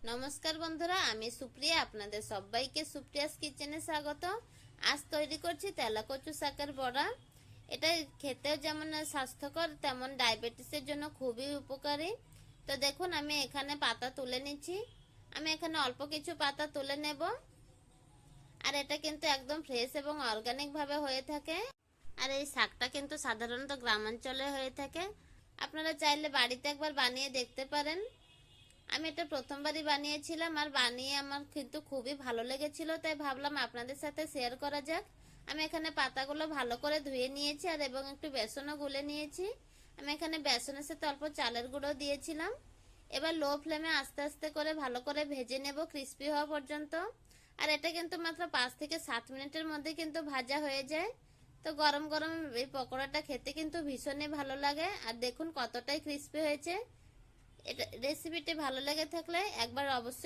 নমস্কার বন্ধুরা, আমি সুপ্রিয়া। আপনাদের সবাইকে সুপ্রিয়াস কিচেনে স্বাগত। আজ তৈরি করছি তেলাকচু শাকের বড়া। এটা খেতেও যেমন স্বাস্থ্যকর, তেমন ডায়াবেটিসের জন্য খুবই উপকারী। তো দেখুন, আমি এখানে পাতা তুলে নিচ্ছি। আমি এখানে অল্প কিছু পাতা তুলে নেব। আর এটা কিন্তু একদম ফ্রেশ এবং অর্গানিক ভাবে হয়ে থাকে। আর এই শাকটা কিন্তু সাধারণত গ্রামাঞ্চলে হয়ে থাকে। আপনারা চাইলে বাড়িতে একবার বানিয়ে দেখতে পারেন। আমি এটা প্রথমবারই বানিয়েছিলাম, আর বানিয়ে আমার কিন্তু খুবই ভালো লেগেছিল, তাই ভাবলাম আপনাদের সাথে শেয়ার করা যাক। আমি এখানে পাতাগুলো ভালো করে ধুয়ে নিয়েছি আর এবং একটু বেসনও গুলে নিয়েছি। আমি এখানে বেসনের সাথে অল্প চালের গুঁড়ো দিয়েছিলাম। এবার লো ফ্লেমে আস্তে আস্তে করে ভালো করে ভেজে নেব, ক্রিস্পি হওয়া পর্যন্ত। আর এটা কিন্তু মাত্র 5 থেকে 7 মিনিটের মধ্যে কিন্তু ভাজা হয়ে যায়। তো গরম গরম এই পকোড়াটা খেতে কিন্তু ভীষণই ভালো লাগে। আর দেখুন কতটাই ক্রিস্পি হয়েছে। এটা রেসিপিটি ভালো লেগে থাকলে একবার অবশ্যই